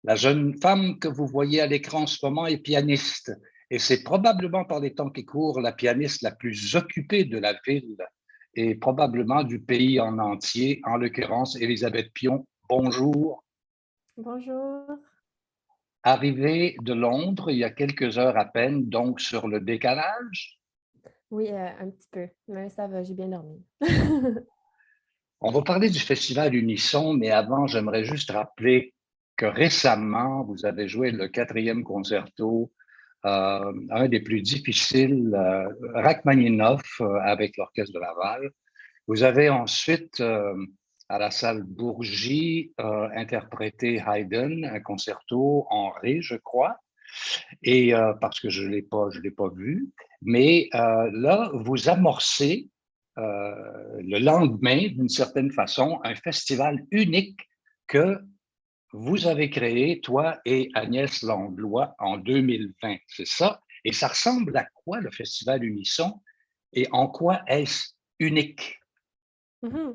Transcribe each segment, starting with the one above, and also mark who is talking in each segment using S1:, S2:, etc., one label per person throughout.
S1: La jeune femme que vous voyez à l'écran en ce moment est pianiste et c'est probablement par les temps qui courent la pianiste la plus occupée de la ville et probablement du pays en entier, en l'occurrence Élisabeth Pion. Bonjour.
S2: Bonjour.
S1: Arrivée de Londres il y a quelques heures à peine, donc sur le décalage.
S2: Oui, un petit peu, mais ça va, j'ai bien dormi.
S1: On va parler du festival Unisson, mais avant, j'aimerais juste rappeler que récemment, vous avez joué le quatrième concerto, un des plus difficiles, Rachmaninoff avec l'Orchestre de Laval. Vous avez ensuite, à la salle Bourgie, interprété Haydn, un concerto en ré, je crois, et parce que je l'ai pas vu. Mais là, vous amorcez le lendemain, d'une certaine façon, un festival unique que vous avez créé, toi et Agnès Langlois, en 2020. C'est ça? Et ça ressemble à quoi le festival Unisson et en quoi est-ce unique?
S2: Mmh.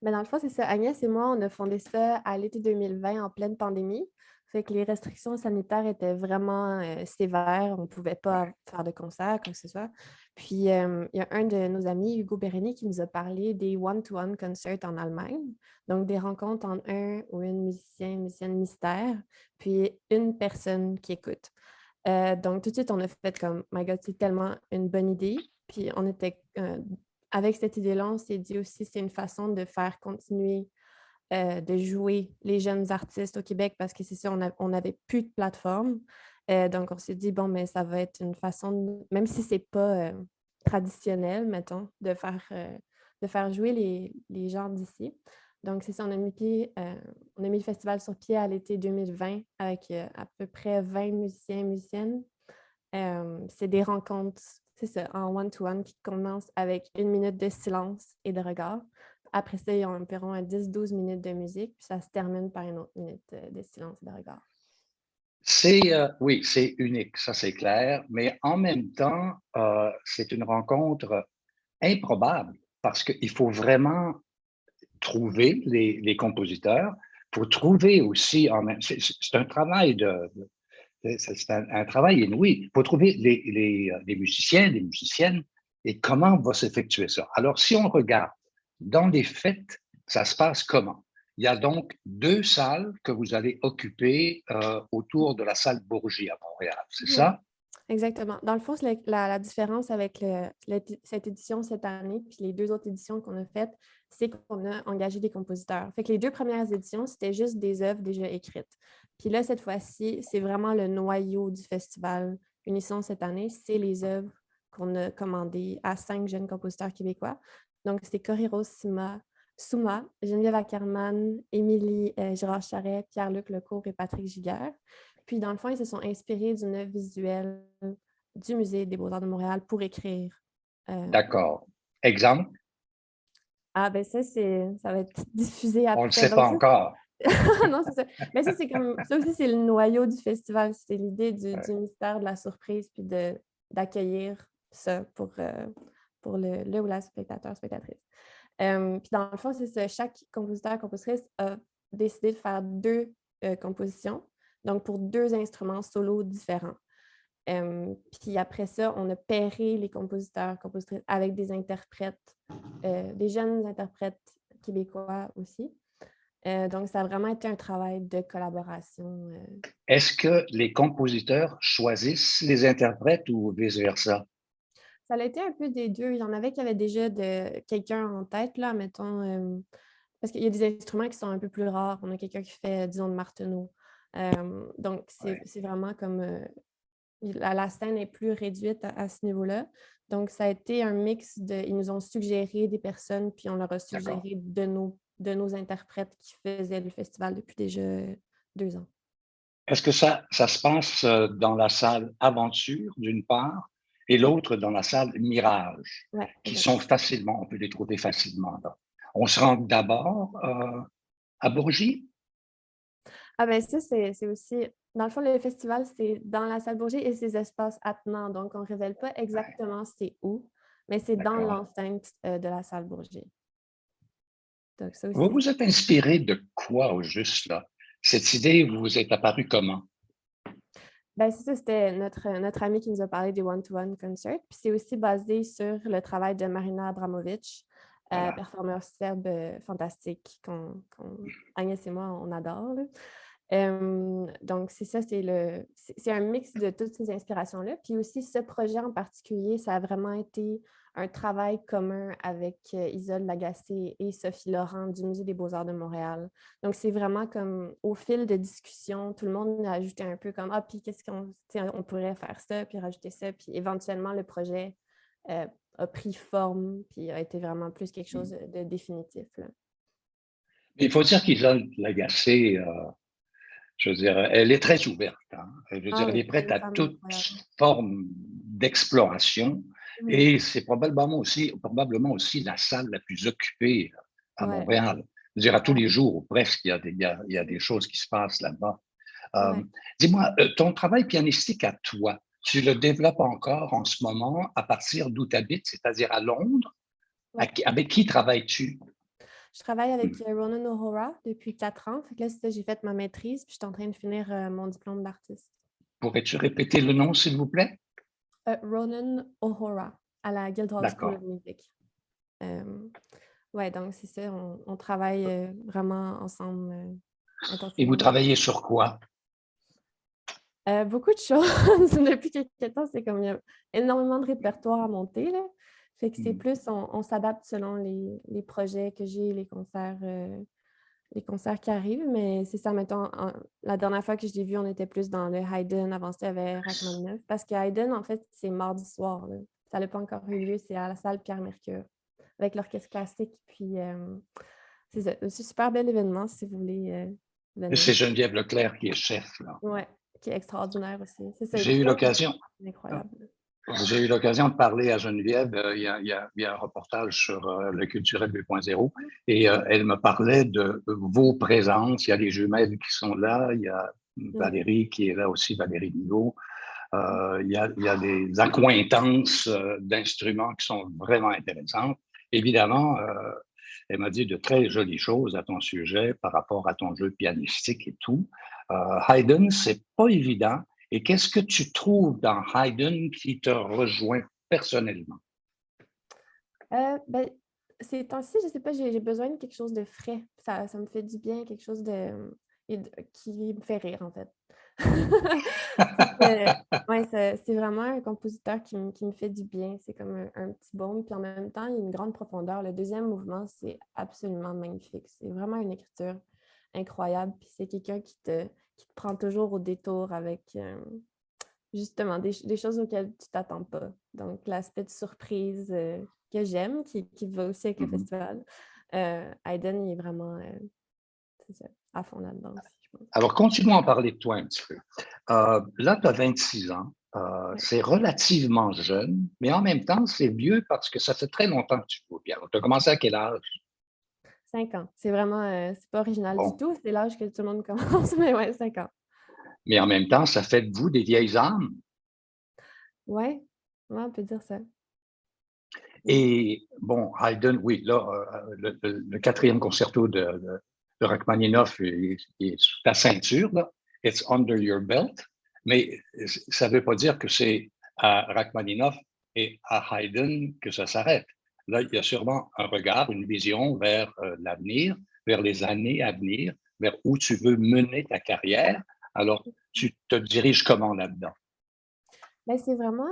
S2: Mais dans le fond, c'est ça. Agnès et moi, on a fondé ça à l'été 2020 en pleine pandémie. Fait que les restrictions sanitaires étaient vraiment, sévères. On ne pouvait pas faire de concert, quoi que ce soit. Puis, il y a un de nos amis, Hugo Bérény, qui nous a parlé des one-to-one concerts en Allemagne. Donc des rencontres entre un ou une musicienne mystère, puis une personne qui écoute. Donc tout de suite, on a fait comme: «My God, c'est tellement une bonne idée». Puis on était, avec cette idée-là, on s'est dit aussi, c'est une façon de faire continuer, de jouer les jeunes artistes au Québec parce que c'est ça, on n'avait plus de plateforme. Donc on s'est dit: «Bon, mais ça va être une façon de» même si c'est pas, traditionnel, mettons, de faire jouer les gens d'ici. Donc c'est ça, on a mis le festival sur pied à l'été 2020 avec, à peu près 20 musiciens et musiciennes. C'est des rencontres, c'est ça, en one-to-one qui commencent avec 1 minute de silence et de regard. Après ça, il y a environ 10-12 minutes de musique, puis ça se termine par une autre minute, de silence et de regard.
S1: C'est, oui, c'est unique, ça c'est clair, mais en même temps, c'est une rencontre improbable parce qu'il faut vraiment trouver les compositeurs, il faut trouver aussi en même c'est un travail c'est un travail inouï. Il faut trouver les musiciens, les musiciennes et comment va s'effectuer ça. Alors, si on regarde dans les faits, ça se passe comment? Il y a donc 2 salles que vous allez occuper, autour de la salle Bourgie à Montréal, c'est
S2: Mmh.
S1: ça?
S2: Exactement. Dans le fond, c'est la différence avec cette édition cette année, puis les 2 autres éditions qu'on a faites, c'est qu'on a engagé des compositeurs. Fait que les 2 premières éditions, c'était juste des œuvres déjà écrites. Puis là, cette fois-ci, c'est vraiment le noyau du festival Unisson cette année, c'est les œuvres qu'on a commandées à 5 jeunes compositeurs québécois. Donc, c'est Corey-Rose Souma, Geneviève Ackerman, Émilie, Girard-Charret, Pierre-Luc Lecourt et Patrick Giguère. Puis, dans le fond, ils se sont inspirés d'une œuvre visuelle du Musée des beaux-arts de Montréal pour écrire. Euh,
S1: D'accord. Exemple?
S2: ah, ben ça va être diffusé
S1: On ne le
S2: après.
S1: sait
S2: Donc,
S1: pas
S2: ça,
S1: encore.
S2: non, c'est ça. Mais ça, c'est comme, ça aussi, c'est le noyau du festival. C'est l'idée du
S1: Ouais.
S2: mystère, de la surprise, puis d'accueillir ça pour le ou la spectateur, spectatrice. Puis, dans le fond, c'est ça. Chaque compositeur, compositrice a décidé de faire 2 compositions, donc pour 2 instruments solos différents. Puis après ça, on a pairé les compositeurs, compositrices avec des interprètes, des jeunes interprètes québécois aussi. Donc, ça a vraiment été un travail de collaboration.
S1: Est-ce que les compositeurs choisissent les interprètes ou vice-versa?
S2: Ça a été un peu des deux. Il y en avait qui avaient déjà quelqu'un en tête, là, mettons, parce qu'il y a des instruments qui sont un peu plus rares. On a quelqu'un qui fait, disons, le marteneau. Donc,
S1: Ouais.
S2: c'est vraiment comme la scène est plus réduite à ce niveau-là. Donc, ça a été un mix de. Ils nous ont suggéré des personnes, puis on leur a
S1: D'accord.
S2: suggéré de nos interprètes qui faisaient le festival depuis déjà 2 ans.
S1: Est-ce que ça se passe, dans la salle Aventure, d'une part, et l'autre dans la salle Mirage,
S2: Ouais,
S1: qui
S2: exact.
S1: sont facilement on peut les trouver facilement là? On se rend d'abord, à Bourgie?
S2: Ah ben ça, c'est aussi. Dans le fond, le festival, c'est dans la salle Bourget et ses espaces attenants. Donc, on ne révèle pas
S1: Ouais,
S2: exactement c'est où, mais c'est dans
S1: d'accord.
S2: l'enceinte de la salle Bourget. Donc, ça
S1: Vous
S2: aussi.
S1: vous êtes inspiré de quoi au juste là? Cette idée vous est apparue comment?
S2: Ben, c'est ça, c'était notre ami qui nous a parlé des one-to-one concerts. Puis c'est aussi basé sur le travail de Marina Abramovic,
S1: Voilà.
S2: performeur serbe fantastique Agnès et moi, on adore. Là. Donc, c'est ça, c'est un mix de toutes ces inspirations-là. Puis aussi, ce projet en particulier, ça a vraiment été un travail commun avec Isolde Lagacé et Sophie Laurent du Musée des Beaux-Arts de Montréal. Donc, c'est vraiment comme au fil de discussion, tout le monde a ajouté un peu comme, ah, puis qu'est-ce on pourrait faire ça, puis rajouter ça. Puis éventuellement, le projet a pris forme, puis a été vraiment plus quelque chose de définitif. Là.
S1: Il faut dire qu'Isolde Lagacé, je veux dire, elle est très ouverte. Hein. Je veux
S2: Ah
S1: dire, elle
S2: oui,
S1: est
S2: c'est
S1: prête
S2: une
S1: à
S2: femme
S1: toute
S2: incroyable.
S1: forme d'exploration
S2: Mhm.
S1: et c'est probablement aussi la salle la plus occupée à
S2: Ouais.
S1: Montréal. Je veux dire, à tous
S2: Ouais.
S1: les jours, ou presque, il y a des choses qui se passent là-bas. Euh,
S2: Ouais.
S1: Dis-moi, ton travail pianistique à toi, tu le développes encore en ce moment à partir d'où tu habites, c'est-à-dire à Londres?
S2: Ouais.
S1: Avec qui travailles-tu?
S2: Je travaille avec Ronan O'Hara depuis 4 ans. Fait que là, j'ai fait ma maîtrise, puis je suis en train de finir mon diplôme d'artiste.
S1: Pourrais-tu répéter le nom, s'il vous plaît?
S2: Ronan O'Hara à la Guildhall School
S1: D'accord.
S2: of Music. Euh, ouais, donc c'est ça, on travaille vraiment ensemble
S1: Et vous
S2: intensivement.
S1: travaillez sur quoi?
S2: Beaucoup de choses. Depuis quelques temps, c'est comme il y a énormément de répertoire à monter, là. Fait que c'est
S1: Hmm.
S2: plus, on s'adapte selon les projets que j'ai, les concerts qui arrivent, mais c'est ça, mettons, la dernière fois que je l'ai vu, on était plus dans le Haydn, avant ça, il y avait Rachmaninoff, parce que Haydn, en fait, c'est mardi soir, là. Ça n'a pas encore eu lieu, c'est à la salle Pierre-Mercure, avec l'orchestre classique, puis c'est ça, c'est un super bel événement, si vous voulez venir.
S1: C'est Geneviève Leclerc qui est chef, là.
S2: Ouais, qui est extraordinaire aussi. C'est ça,
S1: J'ai eu
S2: pour eux,
S1: l'occasion,
S2: c'est incroyable.
S1: j'ai eu l'occasion de parler à Geneviève. Il y a un reportage sur le Culturel 2.0 et elle me parlait de vos présences. Il y a les jumelles qui sont là. Il y a
S2: Ouais.
S1: Valérie qui est là aussi, Valérie Dino. Il y a des accointances d'instruments qui sont vraiment intéressantes. Évidemment, elle m'a dit de très jolies choses à ton sujet par rapport à ton jeu pianistique et tout. Haydn, c'est pas évident. Et qu'est-ce que tu trouves dans Haydn qui te rejoint personnellement?
S2: Ben, ces temps-ci, je sais pas, j'ai besoin de quelque chose de frais. Ça me fait du bien, quelque chose qui me fait rire, en fait. Fait que, ouais, c'est vraiment un compositeur qui me fait du bien. C'est comme un petit baume. Puis en même temps, il y a une grande profondeur. Le deuxième mouvement, c'est absolument magnifique. C'est vraiment une écriture incroyable. Puis c'est quelqu'un qui te prend toujours au détour avec justement des choses auxquelles tu t'attends pas. Donc, l'aspect de surprise que j'aime, qui va aussi avec le
S1: Mhm.
S2: festival. Hayden, il est vraiment c'est ça, à fond là-dedans aussi, je pense.
S1: Alors, continuons à parler de toi un petit peu. Là, tu as 26 ans.
S2: Ouais.
S1: C'est relativement jeune, mais en même temps, c'est vieux parce que ça fait très longtemps que tu joues au piano. Tu as commencé à quel âge?
S2: 5 ans. C'est vraiment, c'est pas original du
S1: Bon,
S2: tout. C'est l'âge que tout le monde commence, mais ouais, 5 ans.
S1: mais en même temps, ça fait de vous des vieilles âmes.
S2: Ouais, ouais, on peut dire ça. Mm.
S1: Et bon, Haydn, oui, là, le quatrième concerto de Rachmaninoff est sous ta ceinture, là. It's under your belt. Mais ça ne veut pas dire que c'est à Rachmaninoff et à Haydn que ça s'arrête. Là, il y a sûrement un regard, une vision vers l'avenir, vers les années à venir, vers où tu veux mener ta carrière. Alors, tu te diriges comment là-dedans?
S2: Ben, c'est vraiment,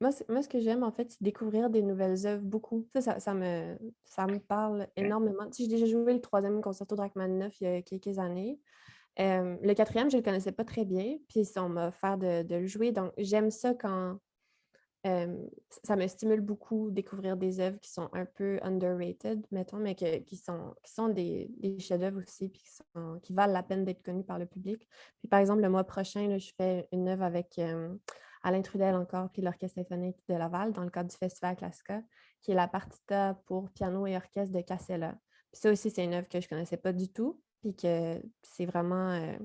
S2: moi, ce que j'aime, en fait, c'est découvrir des nouvelles œuvres, beaucoup. Ça me parle énormément. Tu sais, j'ai déjà joué le troisième concerto de Rachmaninoff il y a quelques années. Le quatrième, je ne le connaissais pas très bien, puis on m'a offert de le jouer. Donc, j'aime ça quand euh, ça me stimule beaucoup découvrir des œuvres qui sont un peu underrated, mettons, mais qui sont des chefs-d'œuvre aussi, puis qui valent la peine d'être connus par le public. Puis, par exemple, le mois prochain, là, je fais une œuvre avec Alain Trudel encore, puis l'Orchestre symphonique de Laval, dans le cadre du Festival Classica, qui est la partita pour piano et orchestre de Casella. Puis ça aussi, c'est une œuvre que je ne connaissais pas du tout, puis que c'est vraiment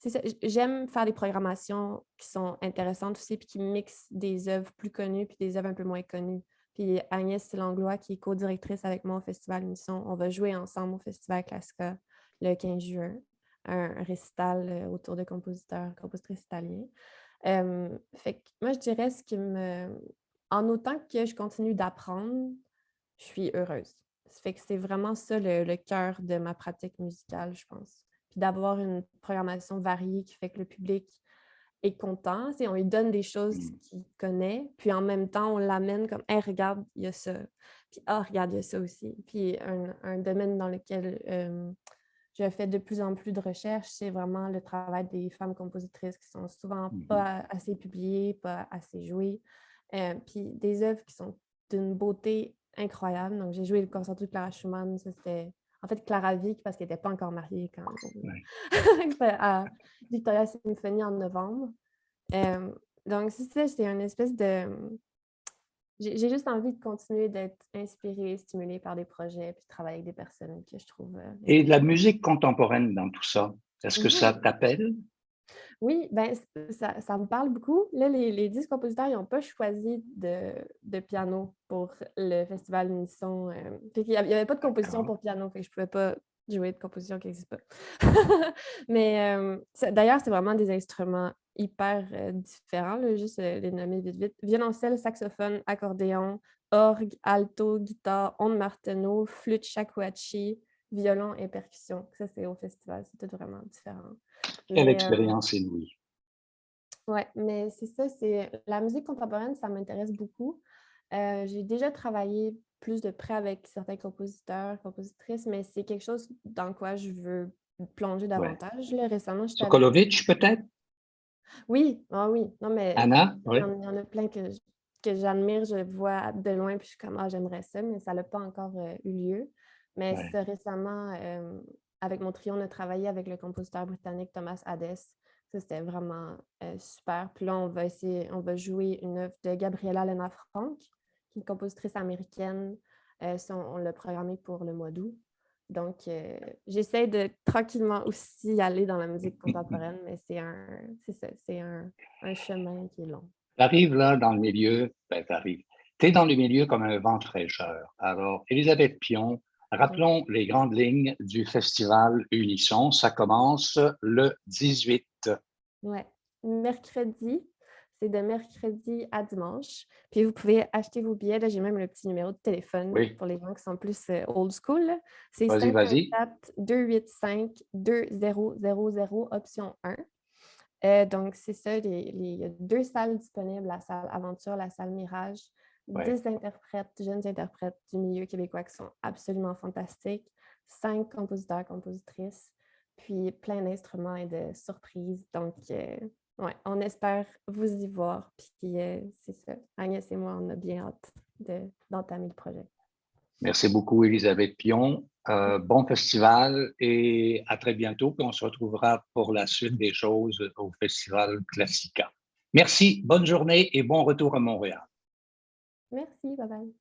S2: c'est ça. J'aime faire des programmations qui sont intéressantes aussi, puis qui mixent des œuvres plus connues, puis des œuvres un peu moins connues. Puis Agnès Langlois, qui est co-directrice avec moi au Festival Unisson, on va jouer ensemble au Festival Classica le 15 juin. un récital autour de compositeurs, compositrices italiens. Fait que moi, je dirais ce qui me en autant que je continue d'apprendre, je suis heureuse. Ça fait que c'est vraiment ça le cœur de ma pratique musicale, je pense. Puis d'avoir une programmation variée qui fait que le public est content. Tu sais, on lui donne des choses
S1: Mm.
S2: qu'il connaît, puis en même temps, on l'amène comme hey, regarde, il y a ça. Puis ah, regarde, il y a ça aussi. Puis un domaine dans lequel je fais de plus en plus de recherches, c'est vraiment le travail des femmes compositrices qui sont souvent
S1: Mhm.
S2: pas assez publiées, pas assez jouées. Puis des œuvres qui sont d'une beauté incroyable. Donc, j'ai joué le concerto de Clara Schumann. Ça, c'était en fait Clara Wieck parce qu'elle n'était pas encore mariée quand
S1: Ouais.
S2: à Victoria Symphony en novembre. Euh, donc, c'est ça, c'est une espèce de... J'ai juste envie de continuer d'être inspirée, stimulée par des projets, puis de travailler avec des personnes que je trouve
S1: Et la
S2: inspirantes.
S1: musique contemporaine dans tout ça, est-ce que ça
S2: Mhm.
S1: t'appelle?
S2: Oui, ben, ça me parle beaucoup. Là, les 10 compositeurs, ils n'ont pas choisi de piano pour le festival Unisson. Fait qu'il n'y avait pas de composition
S1: D'accord.
S2: pour piano, fait que je ne pouvais pas jouer de composition qui n'existe pas. Mais d'ailleurs, c'est vraiment des instruments hyper différents, là, juste les nommer vite vite. Violoncelle, saxophone, accordéon, orgue, alto, guitare, onde marteneau, flûte, shakuhachi, violon et percussion. Ça, c'est au festival, c'est tout vraiment différent.
S1: Quelle
S2: Mais
S1: expérience inouïe.
S2: ouais, mais c'est ça, c'est la musique contemporaine, ça m'intéresse beaucoup. J'ai déjà travaillé plus de près avec certains compositeurs, compositrices, mais c'est quelque chose dans quoi je veux plonger
S1: Ouais.
S2: davantage. Là, récemment, j'étais avec...
S1: Sokolovic, peut-être?
S2: Oui, ah oui, non, mais
S1: Anna?
S2: il
S1: Oui.
S2: y en a plein que j'admire, je vois de loin, puis je suis comme, ah, j'aimerais ça, mais ça n'a pas encore eu lieu. Mais
S1: Ouais.
S2: ça, récemment, avec mon trio, on a travaillé avec le compositeur britannique Thomas Hadès. Ça, c'était vraiment super. Puis là, on va jouer une œuvre de Gabriella Lena Frank, qui est une compositrice américaine. Ça, on l'a programmé pour le mois d'août. Donc, j'essaie de tranquillement aussi aller dans la musique contemporaine, mais c'est ça, c'est un chemin qui est long.
S1: T'arrives là dans le milieu, ben t'arrives. T'es dans le milieu comme un vent de fraîcheur. Alors, Élisabeth Pion,
S2: Mhm.
S1: rappelons les grandes lignes du festival Unisson. Ça commence le 18.
S2: Ouais. Mercredi, c'est de mercredi à dimanche. Puis vous pouvez acheter vos billets. Là, j'ai même le petit numéro de téléphone
S1: Oui,
S2: pour les gens qui sont plus old school, là. C'est
S1: vas-y, vas-y.
S2: 514-285-2000, option 1. Donc, c'est ça, il y a 2 salles disponibles, la salle Aventure, la salle Mirage,
S1: Ouais.
S2: 10 interprètes, jeunes interprètes du milieu québécois qui sont absolument fantastiques, 5 compositeurs, compositrices, puis plein d'instruments et de surprises. Donc, ouais, on espère vous y voir. Puis, c'est ça, Agnès et moi, on a bien hâte d'entamer le projet.
S1: Merci beaucoup, Élisabeth Pion. Bon festival et à très bientôt. Puis on se retrouvera pour la suite des choses au Festival Classica. Merci, bonne journée et bon retour à Montréal.
S2: Merci, bye bye.